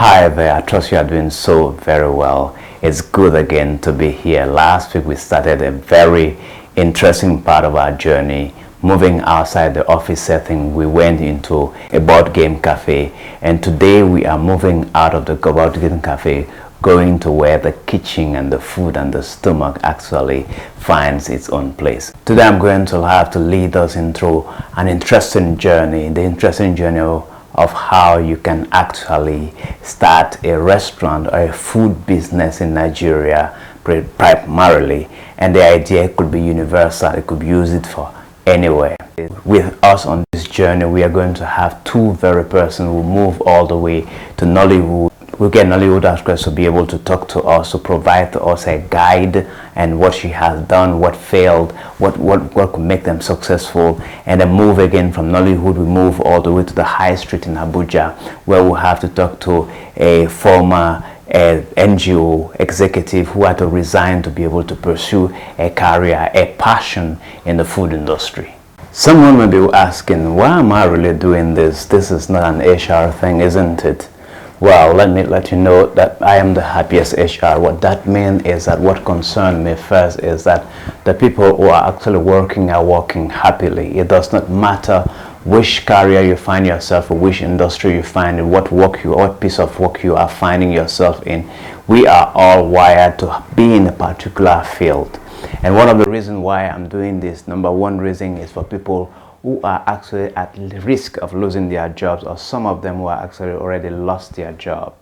Hi there, I trust you are doing so very well. It's good again to be here. Last week we started a very interesting part of our journey. Moving outside the office setting, we went into a board game cafe, and today we are moving out of the board game cafe, going to where the kitchen and the food and the stomach actually finds its own place. Today I'm going to have to lead us into an interesting journey, the interesting journey of how you can actually start a restaurant or a food business in Nigeria primarily, and the idea could be universal. It could be used for anywhere. With us on this journey, we are going to have two very persons who move all the way to Nollywood. We'll get Nollywood actress to be able to talk to us, to provide to us a guide and what she has done, what failed, what could make them successful, and then move again from Nollywood. We move all the way to the high street in Abuja, where we'll have to talk to a former NGO executive who had to resign to be able to pursue a career, a passion in the food industry. Someone may be asking, why am I really doing this? This is not an HR thing, isn't it? Well, let me let you know that I am the happiest HR. What that means is that what concerned me first is that the people who are actually working are working happily. It does not matter which career you find yourself or which industry you find in, what piece of work you are finding yourself in. We are all wired to be in a particular field. And one of the reasons why I'm doing this, number one reason, is for people who are actually at risk of losing their jobs, or some of them who are actually already lost their job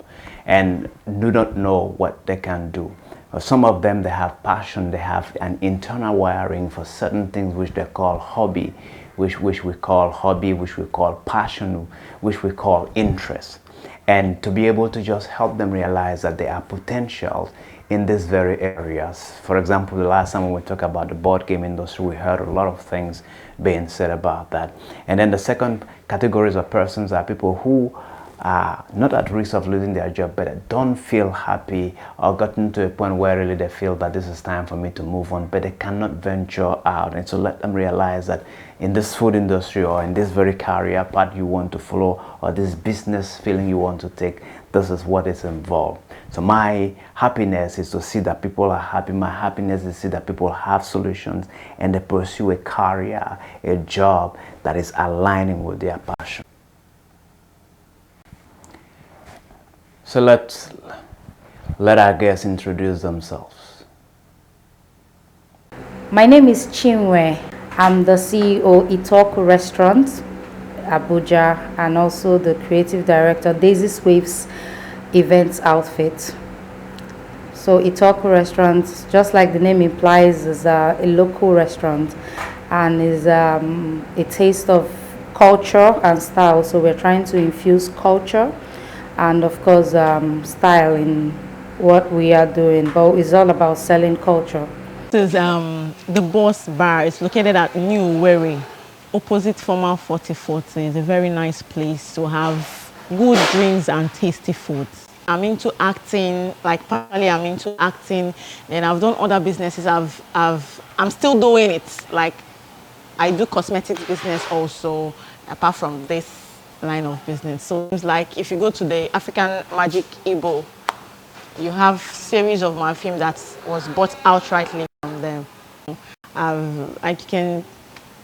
and do not know what they can do. Or some of them, they have passion, they have an internal wiring for certain things which they call hobby, which we call hobby, which we call passion, which we call interest. And to be able to just help them realize that there are potentials in these very areas. For example, the last time when we talked about the board game industry, we heard a lot of things being said about that. And then the second categories of persons are people who are not at risk of losing their job, but don't feel happy or gotten to a point where really they feel that this is time for me to move on, but they cannot venture out. And so let them realize that in this food industry, or in this very career path you want to follow, or this business feeling you want to take, this is what is involved. So my happiness is to see that people are happy. My happiness is to see that people have solutions and they pursue a career, a job that is aligning with their passion. So let our guests introduce themselves. My name is Chinwe. I'm the CEO Otioku Restaurant, Abuja, and also the creative director, Daisy's Waves Events Outfit. So Otioku Restaurant, just like the name implies, is a local restaurant and is a taste of culture and style. So we're trying to infuse culture and of course style in what we are doing, but it's all about selling culture. This is the Boss Bar. It's located at New Wary, opposite former 4040. It's a very nice place to have good drinks and tasty foods. I'm into acting, like personally I'm into acting, and I've done other businesses. I'm still doing it. Like I do cosmetics business also, apart from this line of business. So it's like if you go to the African Magic Igbo, you have series of my film that was bought outrightly from them. I can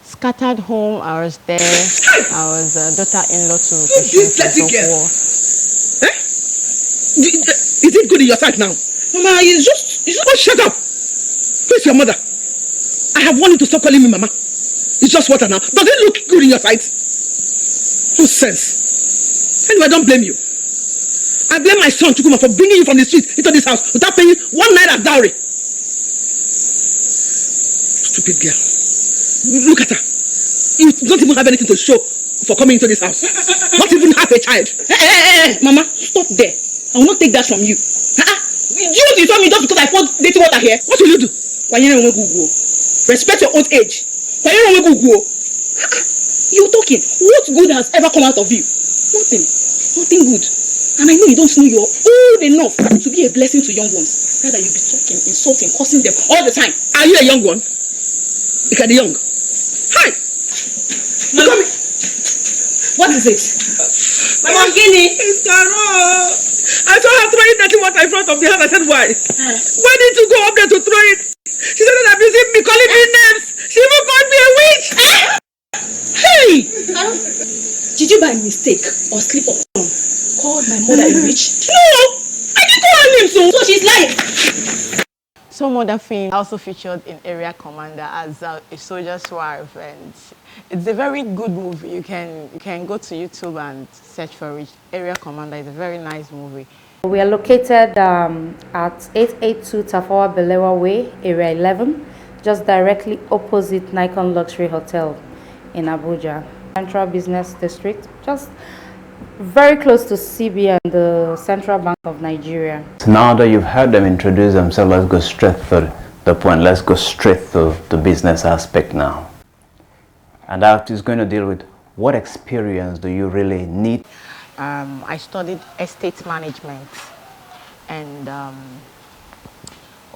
scattered home. I was there. I was a daughter-in-law to Is it good in your sight now? Mama, you just shut up. Where's your mother? I have warned you to stop calling me Mama. It's just water now. Does it look good in your sight? Nonsense. Anyway, I don't blame you. I blame my son Chukuma for bringing you from the street into this house without paying 1 naira as dowry. Stupid girl. Look at her. You don't even have anything to show for coming into this house. Not even half a child. Hey, Mama, stop there. I will not take that from you. You told me just because I poured dirty water here. What will you do? Respect your old age. You're talking. What good has ever come out of you? Nothing. Nothing good. And I know you don't know you're old enough to be a blessing to young ones. Rather you be talking, insulting, cursing them all the time. Are you a young one? Look at the young. Hi. Mama. What is it? Mama Guinea. It's Carol. I saw her throwing dirty water in front of the house. I said, why? Why did you go up there to throw it? She started abusing me, calling me names. She even called me a witch. Hey! Did you by mistake or slip of tongue call my mother a witch? No! I didn't call her name, so So she's lying. Some other films also featured in Area Commander as a soldier's wife, and it's a very good movie. You can go to YouTube and search for it. Area Commander is a very nice movie. We are located at 882 Tafawa Balewa Way, Area 11, just directly opposite Nikon Luxury Hotel in Abuja, Central Business District, just very close to CBN, the Central Bank of Nigeria. Now that you've heard them introduce themselves, let's go straight to the point. Let's go straight to the business aspect now. And that is going to deal with what experience do you really need? I studied estate management, and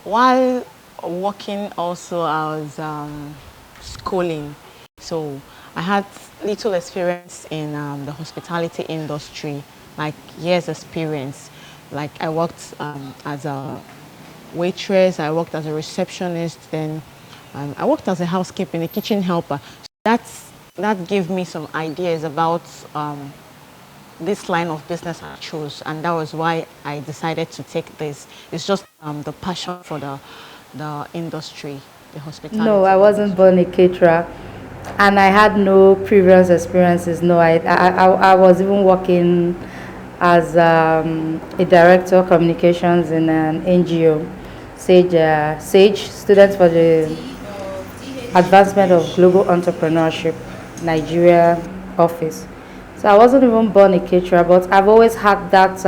while working also I was schooling, so I had little experience in the hospitality industry, like years experience. Like I worked as a waitress, I worked as a receptionist, then I worked as a housekeeping, a kitchen helper. So that gave me some ideas about this line of business I chose, and that was why I decided to take this. It's just the passion for the industry, the hospitality. No, I wasn't born a caterer, and I had no previous experiences. No, I was even working as a director of communications in an NGO, SAGE, Students for the Advancement of Global Entrepreneurship, Nigeria office. So I wasn't even born a caterer, but I've always had that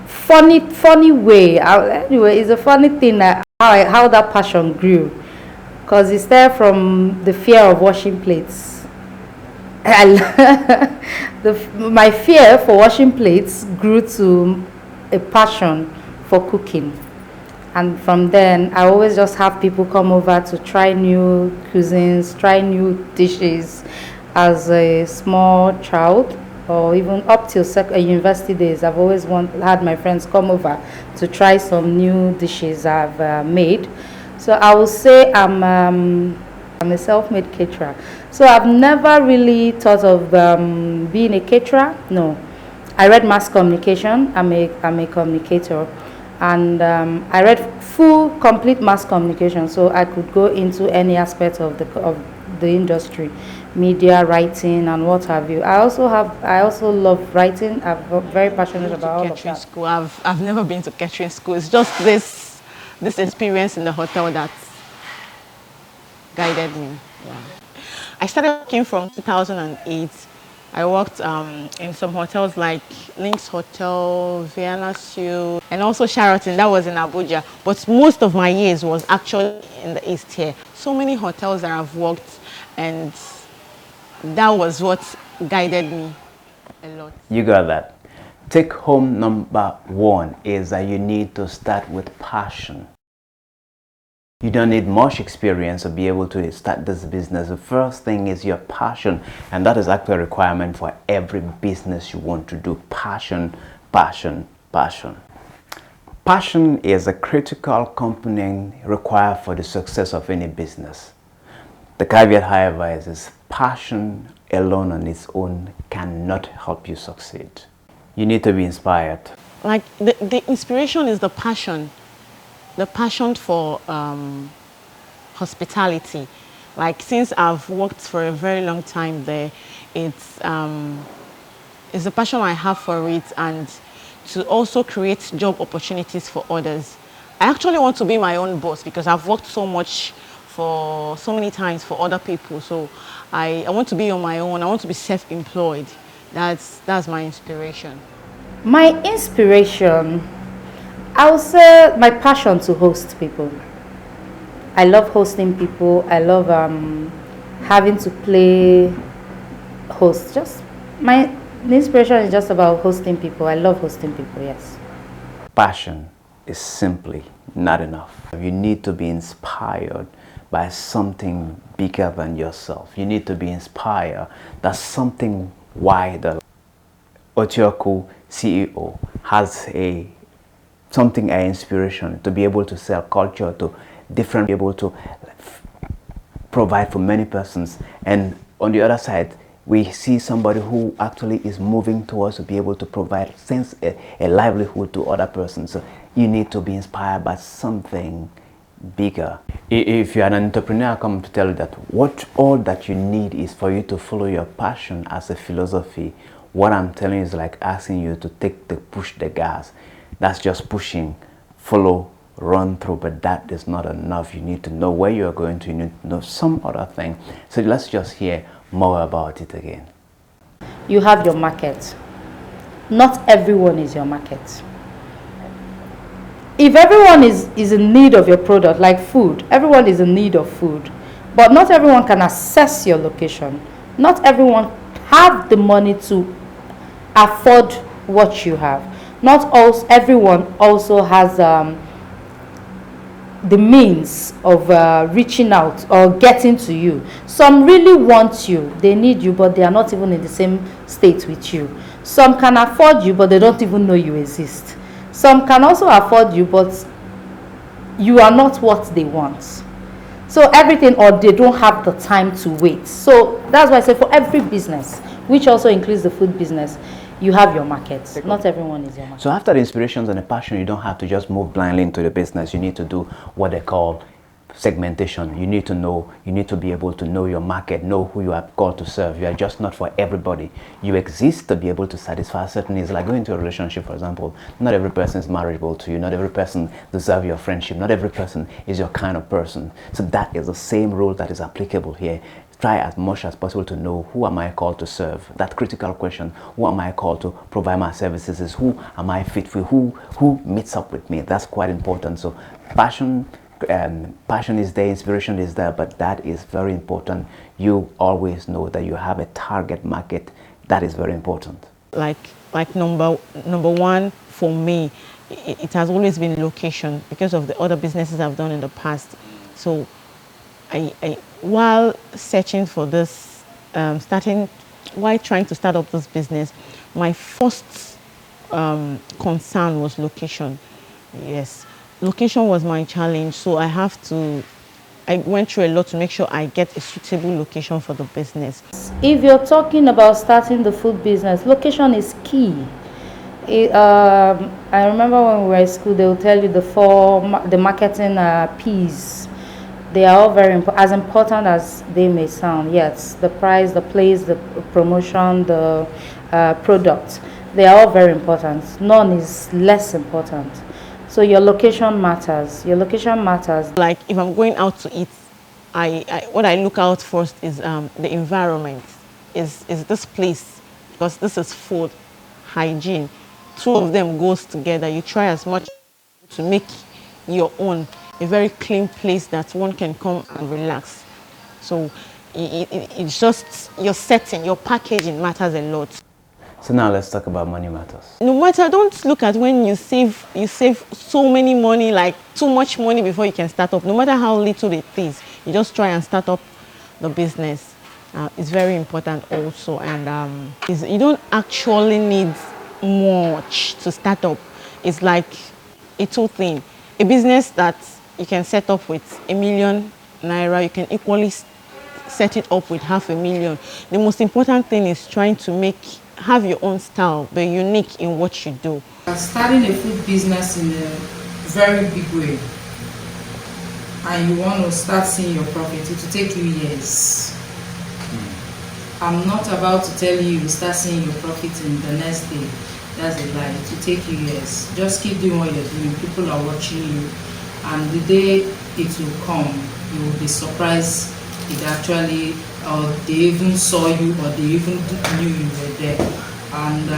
funny way. Anyway, it's a funny thing that how that passion grew, because it started from the fear of washing plates. My fear for washing plates grew to a passion for cooking, and from then I always just have people come over to try new cuisines, try new dishes. As a small child, or even up till university days, I've always had my friends come over to try some new dishes I've made. So I will say I'm a self-made caterer. So I've never really thought of being a caterer. No, I read mass communication. I'm a communicator, and I read complete mass communication, so I could go into any aspect of the industry, media, writing, and what have you. I also love writing. I'm very passionate about all of that. School. I've never been to catering school. It's just this experience in the hotel that guided me. Yeah. I started working from 2008. I worked in some hotels like Lynx Hotel, Vienna Suite, and also Sheraton. That was in Abuja. But most of my years was actually in the East here. So many hotels that I've worked, and that was what guided me a lot. You got that. Take home number one is that you need to start with passion. You don't need much experience to be able to start this business. The first thing is your passion, and that is actually a requirement for every business you want to do. Passion, passion, passion. Passion is a critical component required for the success of any business. The caveat, however, is passion alone on its own cannot help you succeed. You need to be inspired. Like the inspiration is the passion for hospitality. Like since I've worked for a very long time there, it's a passion I have for it, and to also create job opportunities for others. I actually want to be my own boss because I've worked so many times for other people. So I want to be on my own. I want to be self-employed. That's my inspiration. My inspiration, I would say my passion to host people. I love hosting people. I love having to play host. The inspiration is just about hosting people. I love hosting people, yes. Passion is simply not enough. You need to be inspired by something bigger than yourself. You need to be inspired. That's something wider. Otioku CEO has something, an inspiration to be able to sell culture to different, be able to provide for many persons. And on the other side, we see somebody who actually is moving towards to be able to provide a livelihood to other persons. So you need to be inspired by something bigger. If you're an entrepreneur, I come to tell you that all that you need is for you to follow your passion as a philosophy. What I'm telling you is like asking you to push the gas. That's just pushing, follow, run through, but that is not enough. You need to know where you're going to, you need to know some other thing. So let's just hear more about it again. You have your market. Not everyone is your market. If everyone is in need of your product, like food, everyone is in need of food, but not everyone can access your location. Not everyone have the money to afford what you have. Not everyone also has the means of reaching out or getting to you. Some really want you, they need you, but they are not even in the same state with you. Some can afford you, but they don't even know you exist. Some can also afford you, but you are not what they want. So everything, or they don't have the time to wait. So that's why I say for every business, which also includes the food business, you have your market. Not everyone is your market. So after the inspirations and the passion, you don't have to just move blindly into the business. You need to do what they call segmentation. You need to know, you need to be able to know your market, know who you are called to serve. You are just not for everybody. You exist to be able to satisfy certain needs. Like going into a relationship, for example, not every person is marriageable to you. Not every person deserves your friendship. Not every person is your kind of person. So that is the same rule that is applicable here. Try as much as possible to know, who am I called to serve? That critical question, who am I called to provide my services, is who am I fit for, who meets up with me? That's quite important. So passion is there, inspiration is there, but that is very important. You always know that you have a target market. That is very important. Like number one for me, it has always been location because of the other businesses I've done in the past. So while searching for this, while trying to start up this business, my first concern was location. Yes, location was my challenge. So I went through a lot to make sure I get a suitable location for the business. If you're talking about starting the food business, location is key. I remember when we were in school, they will tell you the marketing P's. They are all very as important as they may sound. Yes, the price, the place, the promotion, the product. They are all very important. None is less important. So your location matters. Your location matters. Like if I'm going out to eat, what I look out first is the environment. Is this place, because this is food, hygiene. Two of them goes together. You try as much to make your own a very clean place that one can come and relax. So it's just your setting, your packaging matters a lot. So now let's talk about money matters. No matter, don't look at when you save so many money, like too much money before you can start up. No matter how little it is, you just try and start up the business. It's very important also, and you don't actually need much to start up. It's like a two thing. A business that you can set up with ₦1 million, you can equally set it up with $500,000. The most important thing is trying to have your own style, be unique in what you do. Starting a food business in a very big way, and you want to start seeing your profit, it will take you years. I'm not about to tell you will start seeing your profit in the next day. That's a lie. It will take you years. Just keep doing what you're doing. People are watching you, and the day it will come, you will be surprised. It actually, or they even saw you, or they even knew you were there. And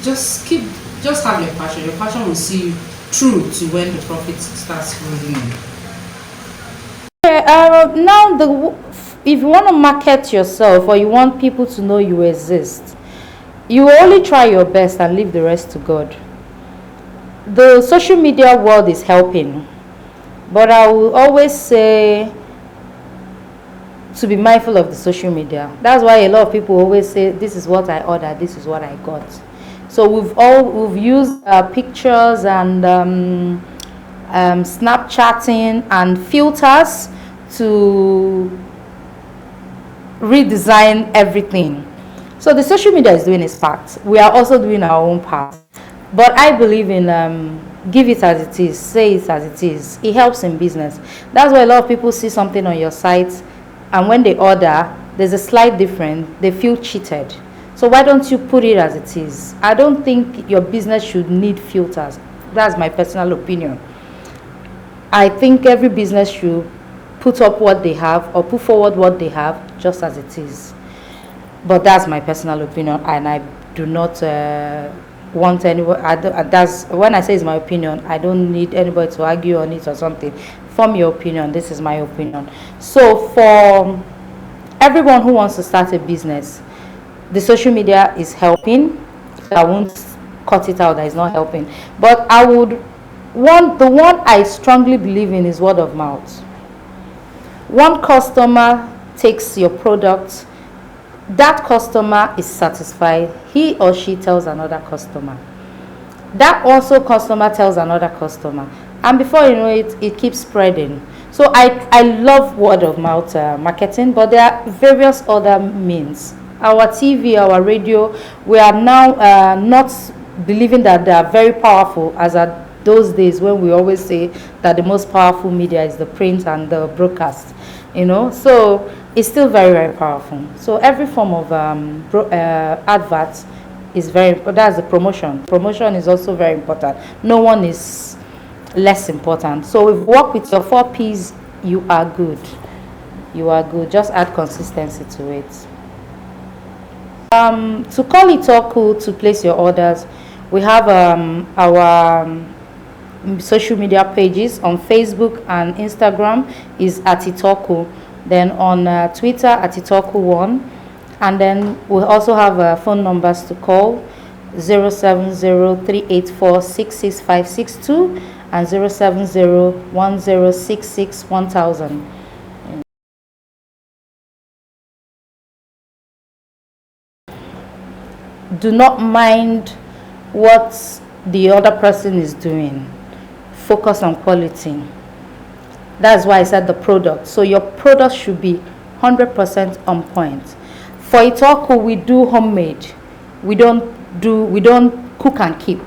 just have your passion. Your passion will see you through to when the profit starts rolling in. Now, if you want to market yourself or you want people to know you exist, you only try your best and leave the rest to God. The social media world is helping, but I will always say to be mindful of the social media. That's why a lot of people always say, this is what I ordered, this is what I got. So we've used pictures and Snapchatting and filters to redesign everything. So the social media is doing its part. We are also doing our own part. But I believe in give it as it is, say it as it is. It helps in business. That's why a lot of people see something on your site, and when they order, there's a slight difference, they feel cheated. So why don't you put it as it is? I don't think your business should need filters. That's my personal opinion. I think every business should put up what they have or put forward what they have just as it is. But that's my personal opinion, and I do not want anyone. That's when I say it's my opinion. I don't need anybody to argue on it or something. Form your opinion. This is my opinion. So for everyone who wants to start a business, the social media is helping. I won't cut it out that it's not helping. But I would want, the one I strongly believe in is word of mouth. One customer takes your product, that customer is satisfied, he or she tells another customer, that also customer tells another customer, and before you know it, it keeps spreading. So I love word of mouth marketing, but there are various other means. Our TV, our radio, we are now not believing that they are very powerful as at those days when we always say that the most powerful media is the print and the broadcast, so it's still very, very powerful. So every form of adverts is very important. That's the promotion is also very important. No one is less important. So if you work with your 4 P's, you are good. Just add consistency to it. To call Otioku to place your orders, we have our social media pages on Facebook and Instagram is at Otioku, then on Twitter at Otioku1, and then we also have phone numbers to call 070-384-66562 and 070-1066-1000. Do not mind what the other person is doing. Focus on quality. That's why I said the product. So your product should be 100% on point. For Otioku, we do homemade. We don't cook and keep,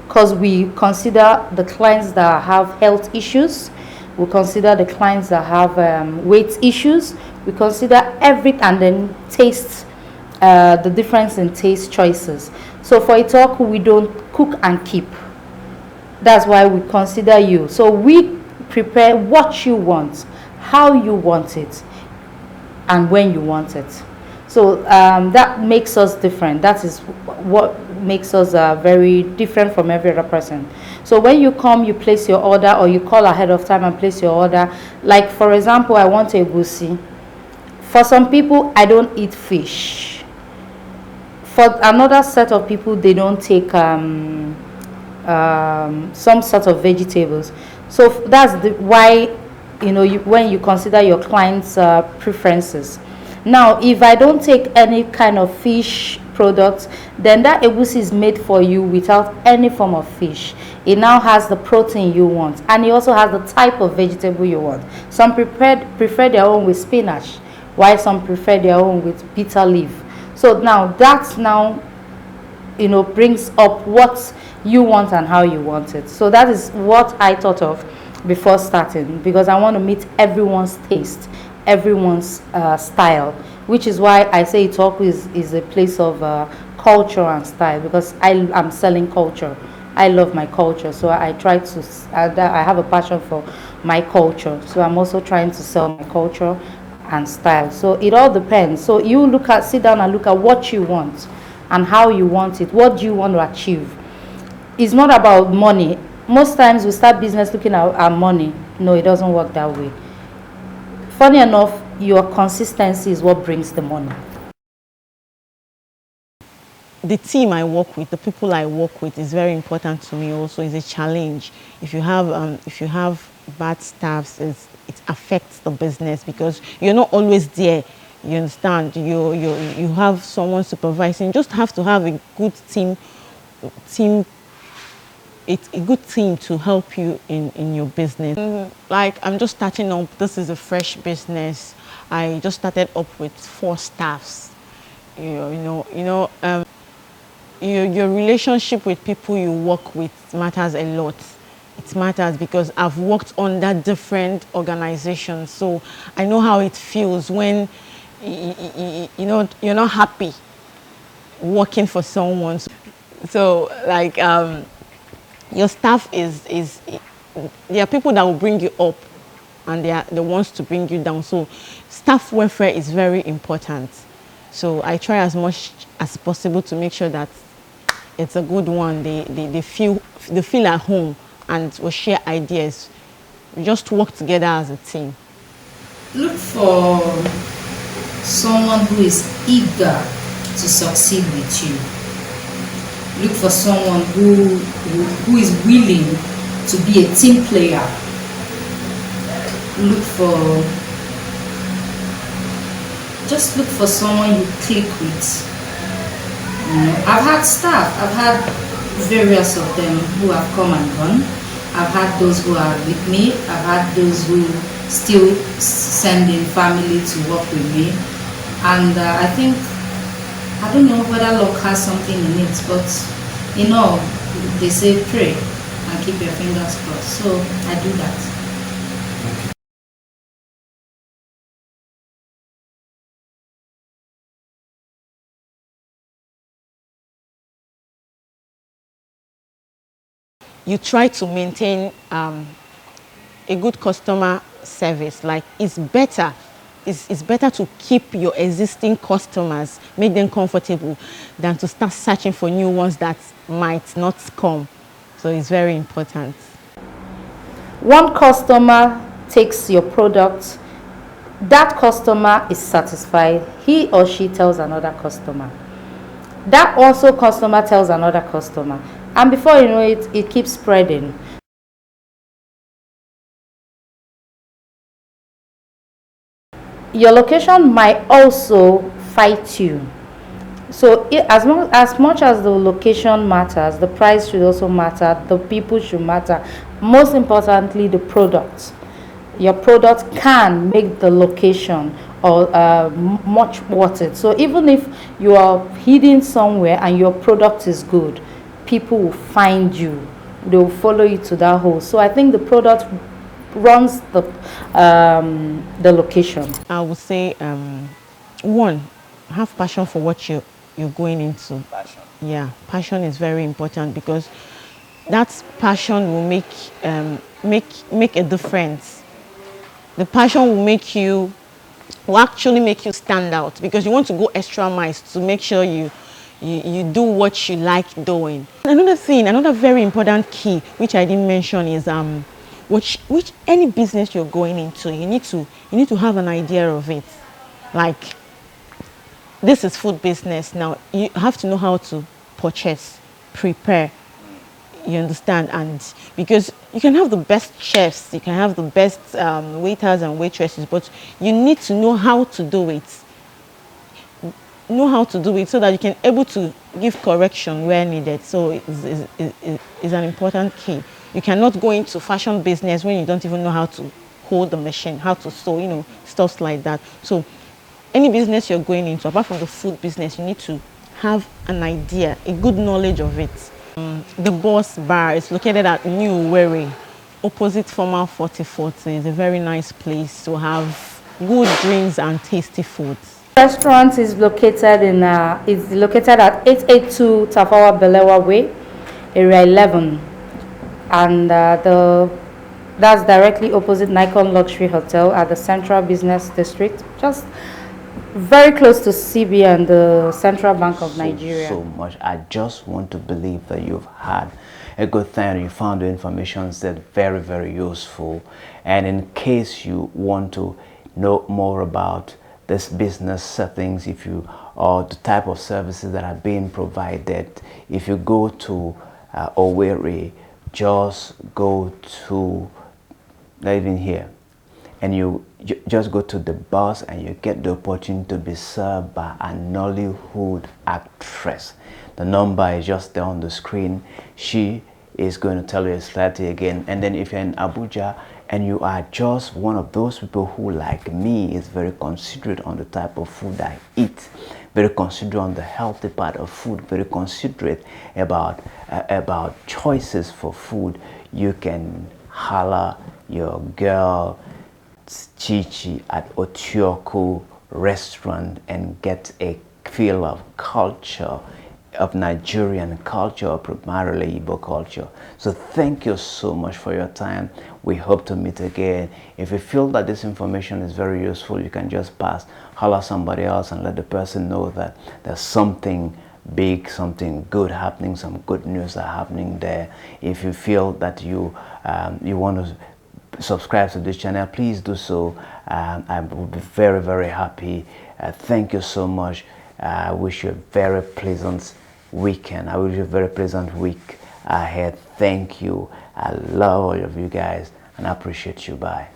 because we consider the clients that have health issues. We consider the clients that have weight issues. We consider everything, and then taste, the difference in taste choices. So for Otioku, we don't cook and keep. That's why we consider you. So we prepare what you want, how you want it, and when you want it. So that makes us different. That is what makes us very different from every other person. So when you come, you place your order, or you call ahead of time and place your order. Like for example, I want a egusi. For some people, I don't eat fish. For another set of people, they don't take some sort of vegetables. So that's why when you consider your clients' preferences. Now, if I don't take any kind of fish products, then that egusi is made for you without any form of fish. It now has the protein you want, and it also has the type of vegetable you want. Some prefer their own with spinach, while some prefer their own with bitter leaf. So now that's brings up what you want and how you want it. So that is what I thought of before starting, because I want to meet everyone's taste, everyone's style, which is why I say Otioku is a place of culture and style, because I'm selling culture. I love my culture, so I try to, I have a passion for my culture, so I'm also trying to sell my culture and style. So it all depends. So you sit down and look at what you want and how you want it. What do you want to achieve? It's not about money. Most times we start business looking at our money. No, it doesn't work that way. Funny enough, your consistency is what brings the money. The team I work with, the people I work with, is very important to me. Also, is a challenge. If you have bad staffs, it affects the business because you're not always there. You understand? You have someone supervising. You just have to have a good team. It's a good team to help you in your business. Like I'm just starting up. This is a fresh business. I just started up with 4 staffs. Your relationship with people you work with matters a lot. It matters because I've worked under different organizations, so I know how it feels when you're not happy working for someone. So like your staff there are people that will bring you up and they are the ones to bring you down. So staff welfare is very important. So I try as much as possible to make sure that it's a good one. They feel at home and we share ideas. We just work together as a team. Look for someone who is eager to succeed with you. Look for someone who is willing to be a team player. Just look for someone you click with. I've had staff, I've had various of them who have come and gone. I've had those who are with me, I've had those who still send in family to work with me. And I don't know whether luck has something in it, but they say pray and keep your fingers crossed. So I do that. You try to maintain a good customer service. Like it's better to keep your existing customers, make them comfortable, than to start searching for new ones that might not come. So it's very important. One customer takes your product, that customer is satisfied, he or she tells another customer. That also customer tells another customer. And before you know it, it keeps spreading. Your location might also fight you. So as much as the location matters, the price should also matter, the people should matter. Most importantly, the product. Your product can make the location or much worth it. So even if you are hidden somewhere and your product is good, people will find you. They will follow you to that hole. So I think the product runs the location. I would say, one, have passion for what you're going into. Passion. Yeah, passion is very important because that passion will make a difference. The passion will actually make you stand out because you want to go extra miles to make sure you do what you like doing. Another very important key, which I didn't mention, is which any business you're going into, you need to have an idea of it. Like, this is food business now. You have to know how to purchase, prepare. You understand? And because you can have the best chefs, you can have the best waiters and waitresses, but you need to know how to do it. Know how to do it so that you can able to give correction where needed. So it's an important key. You cannot go into fashion business when you don't even know how to hold the machine, how to sew, stuff like that. So any business you're going into, apart from the food business, you need to have an idea, a good knowledge of it. The Boss Bar is located at New Weri, opposite former 4040. It's a very nice place to have good drinks and tasty foods. Restaurant is located at 882 Tafawa Balewa Way, area 11, and that's directly opposite Nikon Luxury Hotel at the Central Business District, just very close to CBN, the Central Bank of Nigeria. So much. I just want to believe that you've had a good time. You found the information that very, very useful. And in case you want to know more about this business settings, or the type of services that are being provided, if you go to Owerri, just go to not even here, and you just go to the bus and you get the opportunity to be served by a Nollywood actress. The number is just there on the screen. She is going to tell you slightly again. And then if you're in Abuja and you are just one of those people who, like me, is very considerate on the type of food I eat, very considerate on the healthy part of food, very considerate about choices for food, you can holler your girl Chichi at Otioku restaurant and get a feel of culture, of Nigerian culture, or primarily Igbo culture. So thank you so much for your time. We hope to meet again. If you feel that this information is very useful, you can just holler somebody else and let the person know that there's something big, something good happening, some good news are happening there. If you feel that you want to subscribe to this channel, please do so. I will be very, very happy. Thank you so much. I wish you a very pleasant weekend. I wish you a very pleasant week ahead. Thank you. I love all of you guys and I appreciate you. Bye.